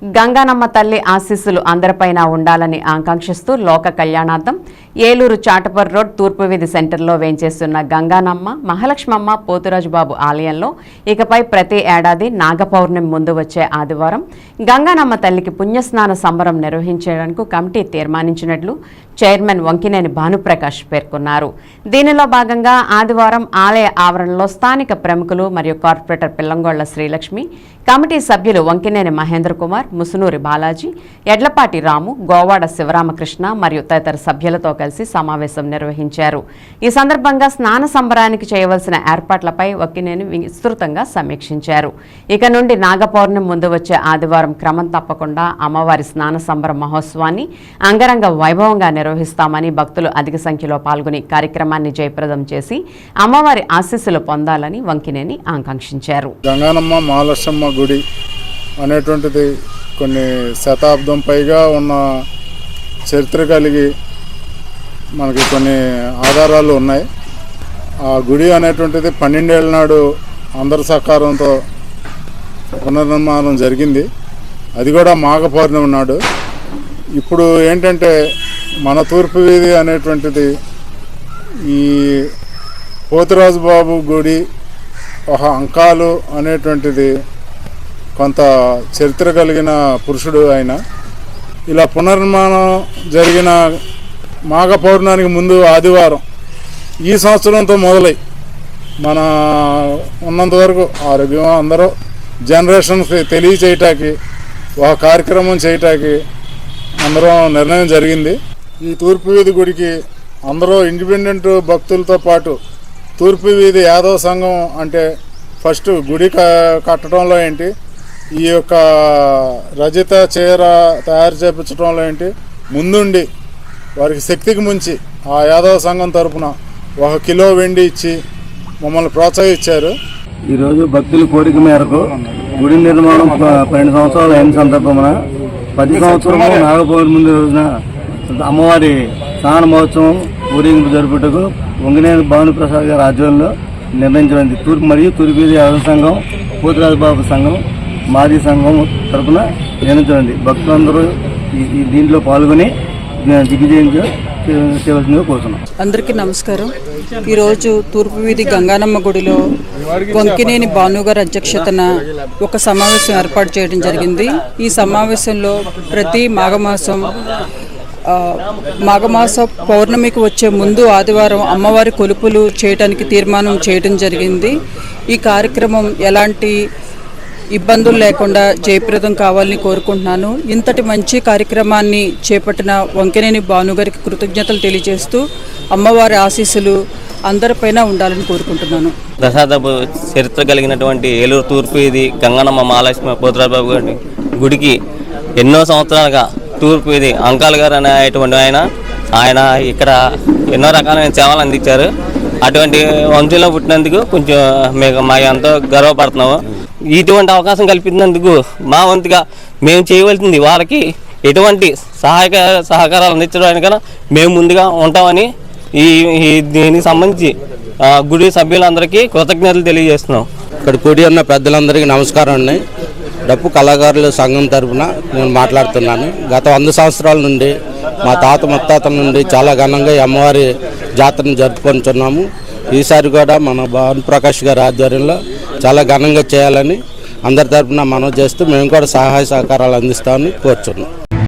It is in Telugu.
గంగానమ్మ తల్లి ఆశీస్సులు అందరిపైన ఉండాలని ఆకాంక్షిస్తూ లోక కళ్యాణార్థం ఏలూరు చాటపర్ రోడ్ తూర్పు వీధి సెంటర్లో వేంచేస్తున్న గంగానమ్మ మహాలక్ష్మమ్మ పోతురాజుబాబు ఆలయంలో ఇకపై ప్రతి ఏడాది నాగపౌర్ణమి ముందు వచ్చే ఆదివారం గంగానమ్మ తల్లికి పుణ్యస్నాన సంబరం నిర్వహించేందుకు కమిటీ తీర్మానించినట్లు చైర్మన్ వంకినేని భానుప్రకాష్ పేర్కొన్నారు. దీనిలో భాగంగా ఆదివారం ఆలయ ఆవరణలో స్థానిక ప్రముఖులు మరియు కార్పొరేటర్ పిల్లంగొళ్ల శ్రీలక్ష్మి, కమిటీ సభ్యులు వంకినేని మహేంద్ర కుమార్, ముసునూరి బాలాజీ, ఎడ్లపాటి రాము, గోవాడ శివరామకృష్ణ మరియు తదితర సభ్యులతో కలిసి సమావేశం నిర్వహించారు. ఈ సందర్భంగా స్నాన సంబరానికి చేయవలసిన ఏర్పాట్లపై వంకినేని విస్తృతంగా సమీక్షించారు. ఇక నుండి నాగపౌర్ణమి ముందు వచ్చే ఆదివారం క్రమం తప్పకుండా అమ్మవారి స్నాన సంబర మహోత్సవాన్ని అంగరంగ వైభవంగా నిర్వహిస్తామని భక్తులు అధిక సంఖ్యలో పాల్గొని కార్యక్రమాన్ని జయప్రదం చేసి అమ్మవారి ఆశీస్సులు పొందాలని వంకినేని ఆకాంక్షించారు. గంగానమ్మ మహాలక్ష్మమ్మ గుడి అనేటువంటిది కొన్ని శతాబ్దం పైగా ఉన్న చరిత్ర కలిగి మనకి కొన్ని ఆధారాలు ఉన్నాయి. ఆ గుడి అనేటువంటిది 12 ఏళ్ళ నాడు అందరి సహకారంతో పునర్నిర్మాణం జరిగింది. అది కూడా మాఘ పౌర్ణమి నాడు. ఇప్పుడు ఏంటంటే మన తూర్పు వీధి అనేటువంటిది ఈ పోతురాజు బాబు గుడి ఒక అంకాలు అనేటువంటిది కొంత చరిత్ర కలిగిన పురుషుడు ఆయన. ఇలా పునర్నిర్మాణం జరిగిన మాఘ పౌర్ణానికి ముందు ఆదివారం ఈ సంవత్సరంతో మొదలై మన ఉన్నంత వరకు ఆరోగ్యం అందరూ జనరేషన్స్ తెలియచేయటానికి ఒక కార్యక్రమం చేయటానికి అందరం నిర్ణయం జరిగింది. ఈ తూర్పు వీధి గుడికి అందరూ ఇండిపెండెంట్ భక్తులతో పాటు తూర్పు వీధి యాదవ సంఘం అంటే ఫస్ట్ గుడి కట్టడంలో ఏంటి, ఈ యొక్క రజిత చీర తయారు చేయించడంలో ఏంటి ముందుండి వారికి శక్తికి ముంచి ఆ యాదవ సంఘం తరఫున 1 కిలో వెండి ఇచ్చి మమ్మల్ని ప్రోత్సహించారు. ఈరోజు భక్తుల కోరిక మేరకు గుడి నిర్మాణం 12 సంవత్సరాలు అయిన సందర్భమున 10 సంవత్సరము నాగపౌర్ణమి ముందు రోజున అమ్మవారి స్నాన మహోత్సవం ఊరేగింపు జరుపుటకు వంగినేని భానుప్రసాద్ గారి ఆధ్వర్యంలో నిర్ణయించబడింది. తూర్పు వీధి యాదవ సంఘం, పోతురాజుబాబు సంఘం, మాజీ సంఘం తరఫున నిర్ణయించబడింది. భక్తులందరూ ఈ దీంట్లో పాల్గొని దిగ్విజయం చేయవలసిందిగా కోరుతున్నాం. అందరికీ నమస్కారం. ఈరోజు తూర్పు వీధి గంగానమ్మ గుడిలో వంకినేని భానుగారి అధ్యక్షతన ఒక సమావేశం ఏర్పాటు చేయడం జరిగింది. ఈ సమావేశంలో ప్రతి మాఘమాస పౌర్ణమికి వచ్చే ముందు ఆదివారం అమ్మవారి కొలుపులు చేయడానికి తీర్మానం చేయడం జరిగింది. ఈ కార్యక్రమం ఎలాంటి ఇబ్బందులు లేకుండా జయప్రదం కావాలని కోరుకుంటున్నాను. ఇంతటి మంచి కార్యక్రమాన్ని చేపట్టిన వంకినేని భానుగారికి కృతజ్ఞతలు తెలియజేస్తూ అమ్మవారి ఆశీస్సులు అందరిపైన ఉండాలని కోరుకుంటున్నాను. దశాబ్దపు చరిత్ర కలిగినటువంటి ఏలూరు తూర్పు ఇది గంగానమ్మ మహాలక్ష్మి పోతురాజుబాబు గారి గుడికి ఎన్నో సంవత్సరాలుగా తూర్పు ఇది అంకాల్ గారు అనేటువంటి ఆయన ఇక్కడ ఎన్నో రకాలైన సేవలు అందించారు. అటువంటి వంశంలో పుట్టినందుకు కొంచెం మా ఎంతో గర్వపడుతున్నాము. ఇటువంటి అవకాశం కల్పించినందుకు మా వంతుగా మేము చేయవలసింది వారికి ఎటువంటి సహకారాలు అందించడానికైనా మేము ముందుగా ఉంటామని దీనికి సంబంధించి గుడి సభ్యులందరికీ కృతజ్ఞతలు తెలియజేస్తున్నాం. ఇక్కడ కూడి ఉన్న పెద్దలందరికీ నమస్కారం అండి. డప్పు కళాకారుల సంఘం తరఫున నేను మాట్లాడుతున్నాను. గత 100 సంవత్సరాల నుండి మా తాత ముత్తాతల నుండి చాలా ఘనంగా ఈ అమ్మవారి జాతరను జరుపుకుంటున్నాము. ఈసారి కూడా మన భానుప్రకాష్ గారి ఆధ్వర్యంలో చాలా ఘనంగా చేయాలని అందరి తరఫున మనం చేస్తూ మేము కూడా సహాయ సహకారాలు అందిస్తామని కోరుచున్నాం.